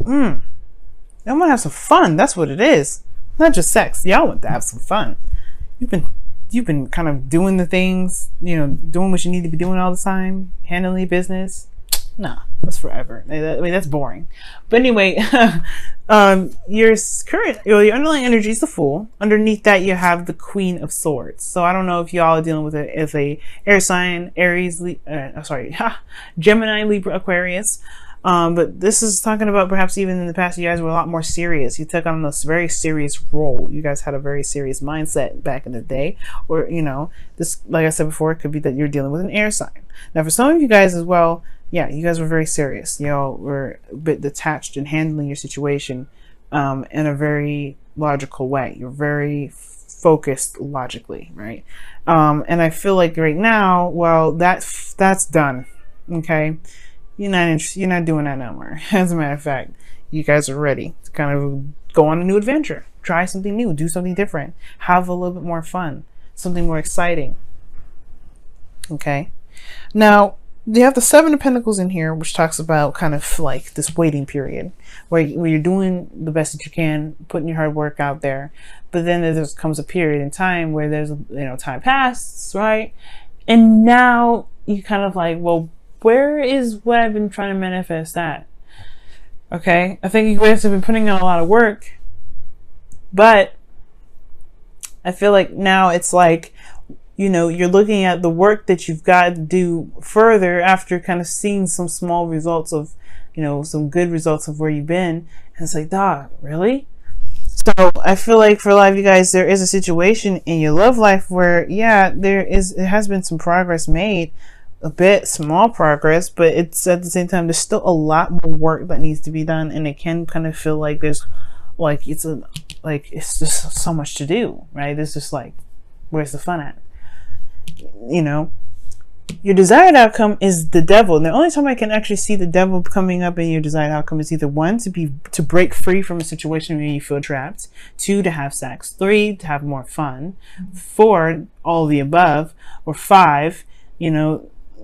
Y'all want to have some fun. That's what it is. Not just sex. Y'all want to have some fun. You've been kind of doing the things, doing what you need to be doing all the time, handling business. Nah, that's forever. I mean, that's boring. But anyway, your underlying energy is the Fool. Underneath that, you have the Queen of Swords. So I don't know if y'all are dealing with it as a air sign, Aries, Gemini, Libra, Aquarius. But this is talking about perhaps even in the past, you guys were a lot more serious. You took on this very serious role. You guys had a very serious mindset back in the day. Or, this, like I said before, it could be that you're dealing with an air sign. Now, for some of you guys as well, yeah, you guys were very serious. Y'all were a bit detached in handling your situation in a very logical way. You're very focused logically, right? And I feel like right now, well, that's done. Okay. You're not doing that no more. As a matter of fact, you guys are ready to kind of go on a new adventure, try something new, do something different, have a little bit more fun, something more exciting. Okay. Now, you have the Seven of Pentacles in here, which talks about kind of like this waiting period where you're doing the best that you can, putting your hard work out there. But then there comes a period in time where there's, time passes, right? And now you kind of like, well, where is what I've been trying to manifest at? Okay. I think you guys have been putting in a lot of work, but I feel like now it's like, you're looking at the work that you've got to do further after kind of seeing some small results of, some good results of where you've been. And it's like, dog, really? So I feel like for a lot of you guys, there is a situation in your love life where, yeah, it has been some progress made, a bit small progress, but it's at the same time, there's still a lot more work that needs to be done. And it can kind of feel like there's like, it's just so much to do, right? It's just like, where's the fun at? Your desired outcome is the devil. And the only time I can actually see the devil coming up in your desired outcome is either 1, to break free from a situation where you feel trapped, 2, to have sex, 3, to have more fun, 4, all of the above, or 5,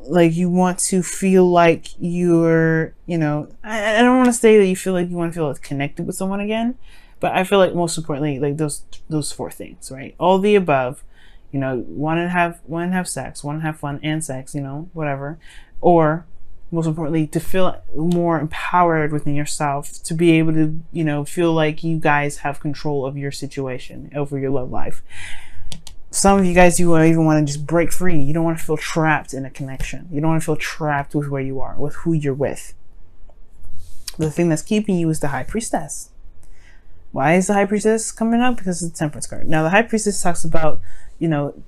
like you want to feel like you're, I don't want to say that you feel like you want to feel connected with someone again, but I feel like most importantly, like those 4 things, right? All the above. Want to have sex, want to have fun and sex, whatever. Or most importantly, to feel more empowered within yourself, to be able to, feel like you guys have control of your situation, over your love life. Some of you guys, you even want to just break free. You don't want to feel trapped in a connection. You don't want to feel trapped with where you are, with who you're with. The thing that's keeping you is the High Priestess. Why is the High Priestess coming up? Because it's the Temperance card. Now, the High Priestess talks about,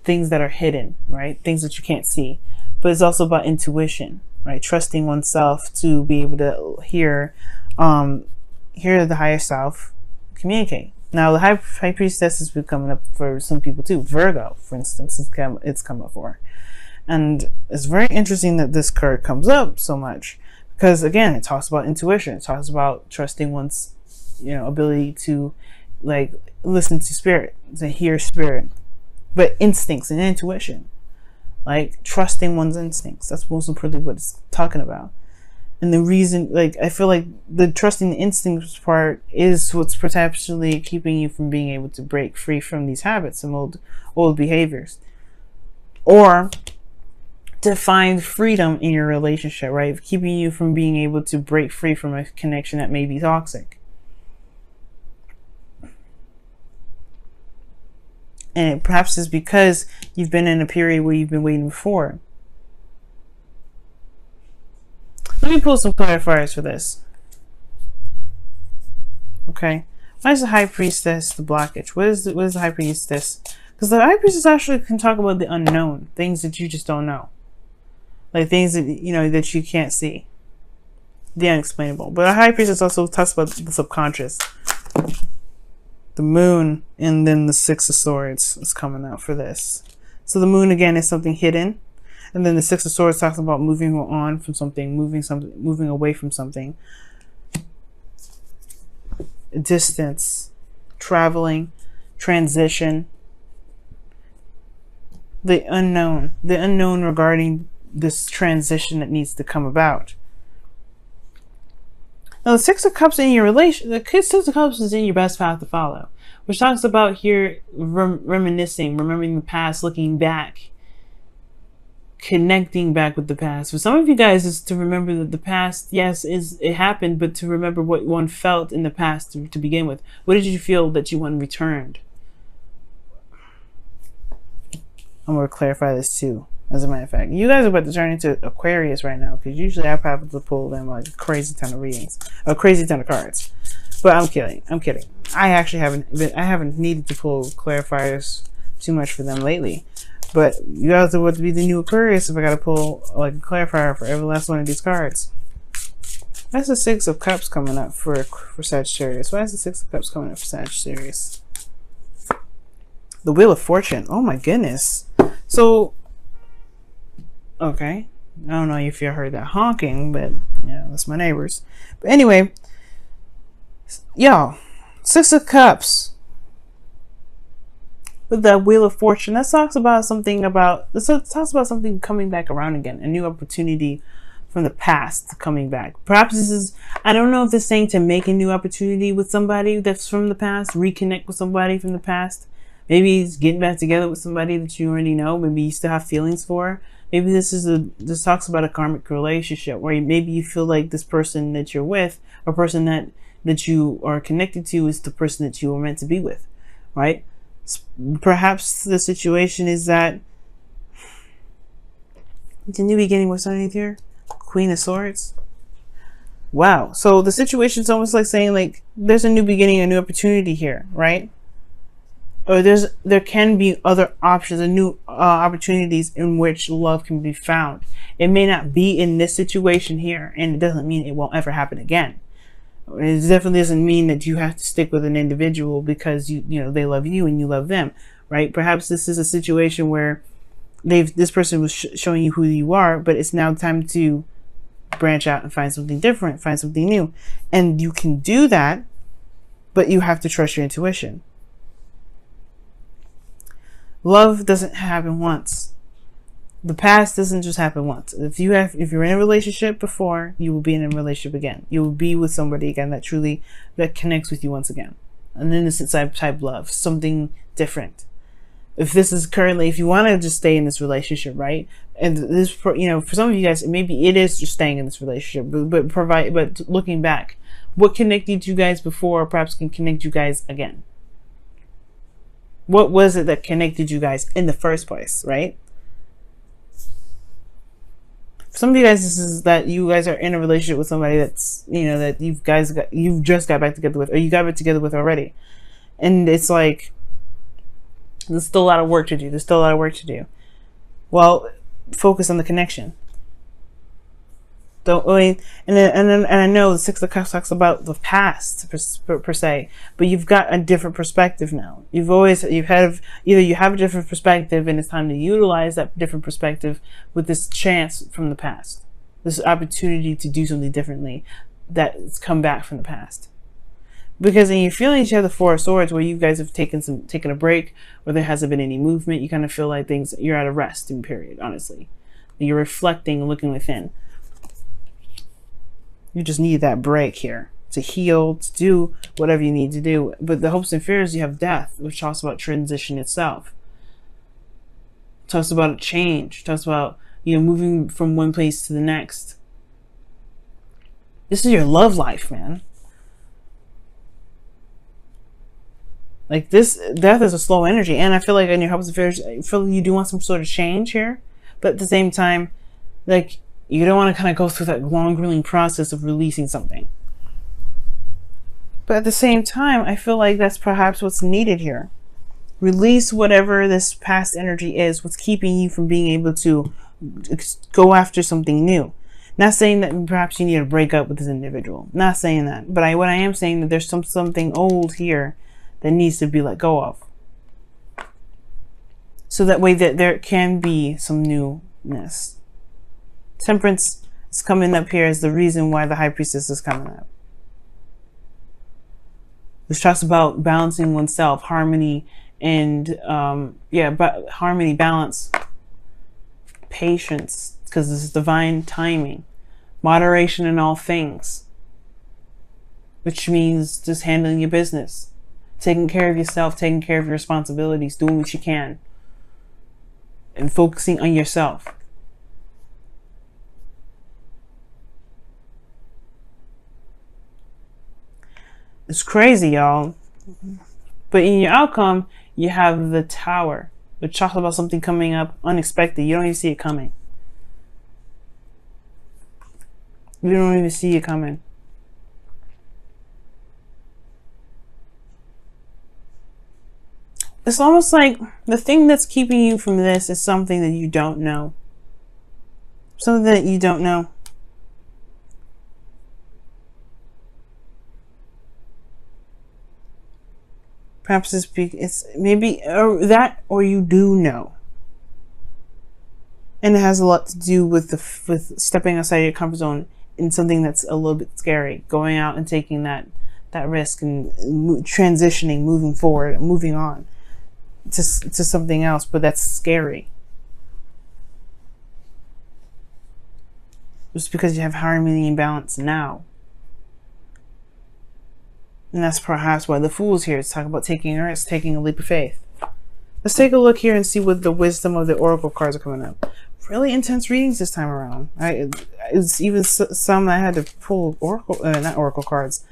things that are hidden, right? Things that you can't see. But it's also about intuition, right? Trusting oneself to be able to hear the higher self communicate. Now, the High Priestess has been coming up for some people too. Virgo, for instance, it's come up for. And it's very interesting that this card comes up so much because, again, it talks about intuition. It talks about trusting one's ability to like listen to spirit, to hear spirit, but instincts and intuition, like trusting one's instincts. That's most importantly what it's talking about. And the reason, like, I feel like the trusting the instincts part is what's potentially keeping you from being able to break free from these habits and old behaviors, or to find freedom in your relationship, right? Keeping you from being able to break free from a connection that may be toxic. And perhaps it's because you've been in a period where you've been waiting for. Let me pull some clarifiers for this. Okay. Why is the High Priestess the blockage? What is the High Priestess? Because the High Priestess actually can talk about the unknown, things that you just don't know, like things that that you can't see, the unexplainable. But the High Priestess also talks about the subconscious, the Moon, and then the Six of Swords is coming out for this. So the Moon again is something hidden, and then the Six of Swords talks about moving on from something, moving away from something, distance, traveling, transition, the unknown regarding this transition that needs to come about. Now, the Six of Cups in your relation, the Six of Cups is in your best path to follow, which talks about here reminiscing, remembering the past, looking back, connecting back with the past. For some of you guys, is to remember that the past, yes, it happened, but to remember what one felt in the past to begin with. What did you feel that you want returned? I'm going to clarify this too. As a matter of fact, you guys are about to turn into Aquarius right now, because usually I probably pull them like a crazy ton of readings, a crazy ton of cards. But I'm kidding. I'm kidding. I actually haven't needed to pull clarifiers too much for them lately. But you guys are about to be the new Aquarius if I got to pull like a clarifier for every last one of these cards. That's the Six of Cups coming up for Sagittarius. Why is the Six of Cups coming up for Sagittarius? The Wheel of Fortune. Oh my goodness. So. Okay, I don't know if you heard that honking, but yeah, that's my neighbors. But anyway, y'all, Six of Cups with the Wheel of Fortune. That talks about something coming back around again, a new opportunity from the past coming back. Perhaps this is, I don't know if this is saying to make a new opportunity with somebody that's from the past, reconnect with somebody from the past. Maybe it's getting back together with somebody that you already know. Maybe you still have feelings for. Maybe this talks about a karmic relationship where maybe you feel like this person that you're with, or person that you are connected to, is the person that you were meant to be with, right? Perhaps the situation is that it's a new beginning. What's underneath here? Queen of Swords. Wow. So the situation is almost like saying like there's a new beginning, a new opportunity here, right? Or there can be other options and new opportunities in which love can be found. It may not be in this situation here, and it doesn't mean it won't ever happen again. It definitely doesn't mean that you have to stick with an individual because you know they love you and you love them, right? Perhaps this is a situation where this person was showing you who you are, but it's now time to branch out and find something different, find something new, and you can do that, but you have to trust your intuition. Love doesn't happen once. The past doesn't just happen once. If you're in a relationship before, you will be in a relationship again. You will be with somebody again that connects with you once again. An innocent type love, something different. If this is currently, if you want to just stay in this relationship, right? And this, you know, for some of you guys, maybe it is just staying in this relationship, but looking back, what connected you guys before perhaps can connect you guys again. What was it that connected you guys in the first place, right? For some of you guys, this is that you guys are in a relationship with somebody that's, you know, that you've just got back together with, or you got back together with already. And it's like, there's still a lot of work to do. There's still a lot of work to do. Well, focus on the connection. Don't really, and I know the Six of Cups talks about the past per se, but you've got a different perspective now. You have a different perspective, and it's time to utilize that different perspective with this chance from the past, this opportunity to do something differently that's come back from the past. Because in your feelings, you have the Four of Swords, where you guys have taken a break, where there hasn't been any movement. You kind of feel like you're at a resting period. Honestly, you're reflecting, looking within. You just need that break here to heal, to do whatever you need to do. But the hopes and fears, you have death, which talks about transition itself. It talks about a change. It talks about, you know, moving from one place to the next. This is your love life, man. Like this, death is a slow energy. And I feel like in your hopes and fears, I feel like you do want some sort of change here. But at the same time, like, you don't want to kind of go through that long, grueling process of releasing something. But at the same time, I feel like that's perhaps what's needed here. Release whatever this past energy is, what's keeping you from being able to go after something new. Not saying that perhaps you need to break up with this individual. Not saying that. But what I am saying that there's something old here that needs to be let go of. So that way that there can be some newness. Temperance is coming up here as the reason why the High Priestess is coming up. This talks about balancing oneself, harmony, and harmony, balance, patience, because this is divine timing, moderation in all things. which means just handling your business, taking care of yourself, taking care of your responsibilities, doing what you can, and focusing on yourself. It's crazy, y'all. But in your outcome, you have the Tower, which talks about something coming up unexpected. You don't even see it coming. You don't even see it coming. It's almost like the thing that's keeping you from this is something that you don't know. Something that you don't know. Perhaps it's maybe that, or you do know. And it has a lot to do with with stepping outside your comfort zone in something that's a little bit scary. Going out and taking that risk and transitioning, moving forward, moving on to something else, but that's scary. Just because you have harmony and balance now. And that's perhaps why the Fool's here to talk about taking a risk, taking a leap of faith. Let's take a look here and see what the wisdom of the Oracle cards are coming up. Really intense readings this time around. It's even some I had to pull Oracle, not Oracle cards,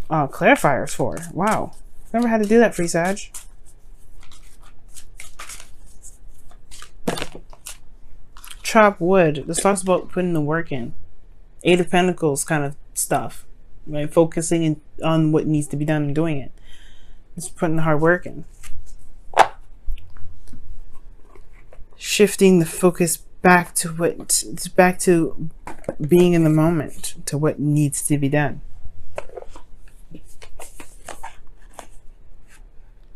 clarifiers for. Wow. Never had to do that, Free Sag. Chop wood. This talks about putting the work in. Eight of Pentacles kind of stuff. Right? Focusing on what needs to be done and doing it. Just putting the hard work in. Shifting the focus back to being in the moment, to what needs to be done.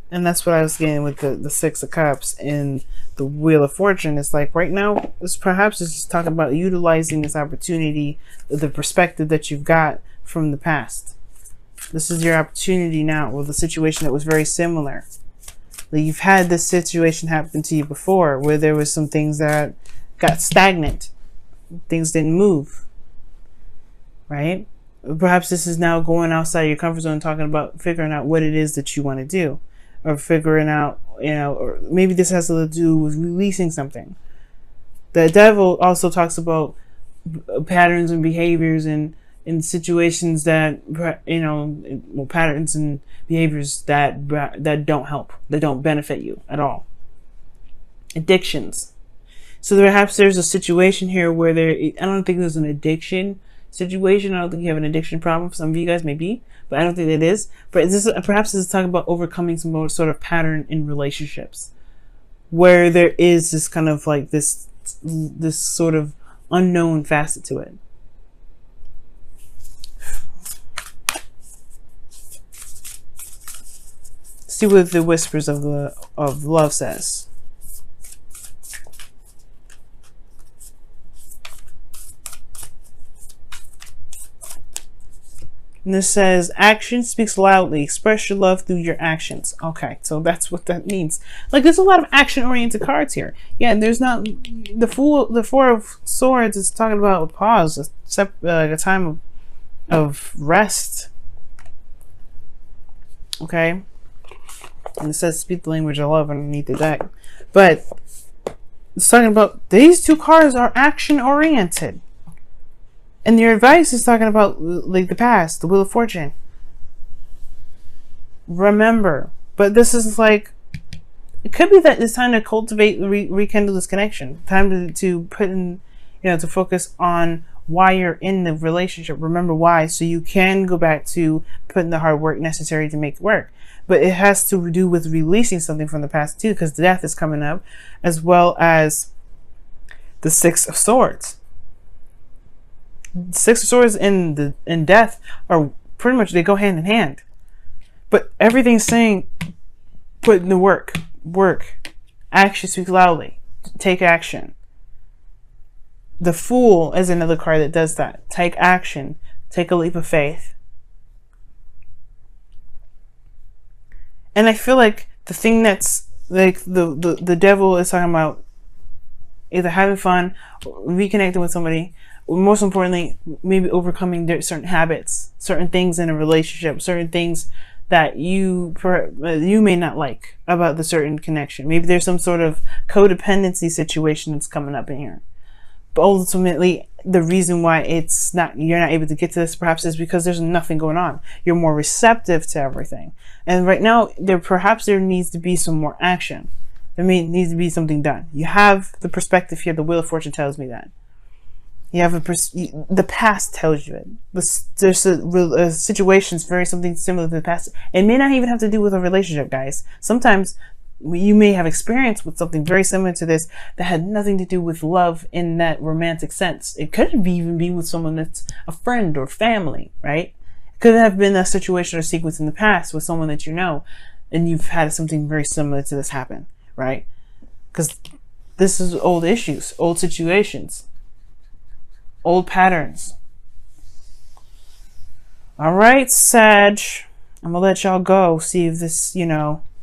And that's what I was getting with the Six of Cups and the Wheel of Fortune. It's like right now, this perhaps is just talking about utilizing this opportunity, the perspective that you've got from the past. This is your opportunity now with a situation that was very similar. Like you've had this situation happen to you before where there was some things that got stagnant. Things didn't move. Right? Perhaps this is now going outside your comfort zone, talking about figuring out what it is that you want to do. Or figuring out, or maybe this has to do with releasing something. The Devil also talks about patterns and behaviors and in situations that, patterns and behaviors that don't help, that don't benefit you at all. Addictions. So perhaps there's a situation here where I don't think there's an addiction situation. I don't think you have an addiction problem. For some of you guys, maybe, but I don't think it is. But perhaps this is talking about overcoming some sort of pattern in relationships, where there is this kind of like this sort of unknown facet to it. See what the Whispers of Love says. And this says, action speaks loudly. Express your love through your actions. Okay, so that's what that means. Like, there's a lot of action-oriented cards here. Yeah, there's not... The Four of Swords is talking about a pause, a time of rest. Okay? And it says, speak the language of love underneath the deck. But it's talking about, these two cards are action-oriented. And your advice is talking about like the past, the Wheel of Fortune. Remember, but this is like, it could be that it's time to cultivate, rekindle this connection. Time to put in, to focus on why you're in the relationship. Remember why, so you can go back to putting the hard work necessary to make it work. But it has to do with releasing something from the past too, because death is coming up, as well as the Six of Swords. Six of Swords and death are pretty much, they go hand in hand. But everything's saying, put in the work. Action speaks loudly. Take action. The Fool is another card that does that. Take action. Take a leap of faith. And I feel like the thing that's like the Devil is talking about either having fun, reconnecting with somebody, most importantly, maybe overcoming certain habits, certain things in a relationship, certain things that you may not like about the certain connection. Maybe there's some sort of codependency situation that's coming up in here. But ultimately, the reason why you're not able to get to this perhaps is because there's nothing going on. You're more receptive to everything. And right now, there needs to be some more action. There needs to be something done. You have the perspective here. The Wheel of Fortune tells me that. You have the past tells you it. There's a situations very something similar to the past. It may not even have to do with a relationship, guys. Sometimes you may have experience with something very similar to this that had nothing to do with love in that romantic sense. It could even be with someone that's a friend or family, right? It could have been a situation or sequence in the past with someone that you know, and you've had something very similar to this happen, right? Because this is old issues, old situations, old patterns. All right, Sag, I'm gonna let y'all go. See if this,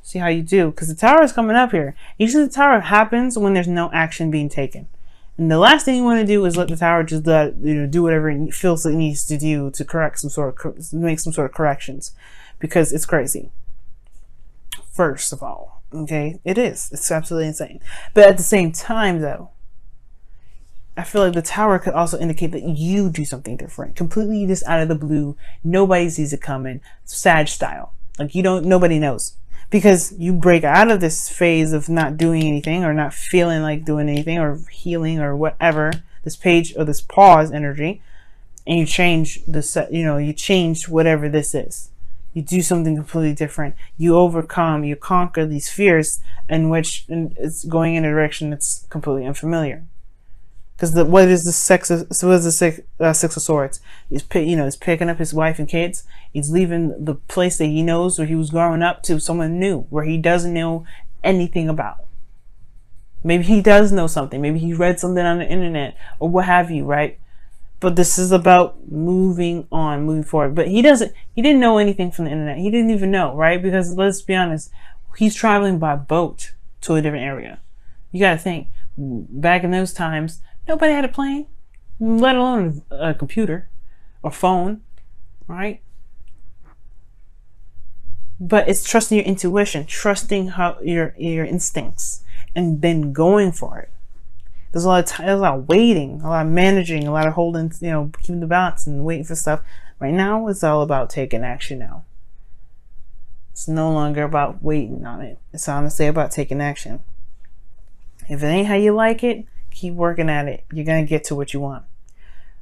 see how you do, because the Tower is coming up here. Usually the Tower happens when there's no action being taken, and the last thing you want to do is let the Tower just do whatever it feels it needs to do to make some sort of corrections, because it's crazy. First of all, okay, it's absolutely insane. But at the same time, though, I feel like the Tower could also indicate that you do something different, completely just out of the blue. Nobody sees it coming, Sag style. Like nobody knows, because you break out of this phase of not doing anything or not feeling like doing anything or healing or whatever, this page or this pause energy, and you change you change whatever this is. You do something completely different. You overcome, you conquer these fears in which it's going in a direction that's completely unfamiliar. Because what is the Six of Swords? He's picking up his wife and kids. He's leaving the place that he knows where he was growing up to someone new, where he doesn't know anything about. Maybe he does know something. Maybe he read something on the internet or what have you, right? But this is about moving on, moving forward. But he didn't know anything from the internet. He didn't even know, right? Because let's be honest, he's traveling by boat to a different area. You got to think, back in those times, nobody had a plane, let alone a computer or phone, right? But it's trusting your intuition, trusting your instincts, and then going for it. There's a lot of waiting, a lot of managing, a lot of holding, keeping the balance and waiting for stuff. Right now, it's all about taking action now. It's no longer about waiting on it. It's honestly about taking action. If it ain't how you like it, keep working at it. You're going to get to what you want.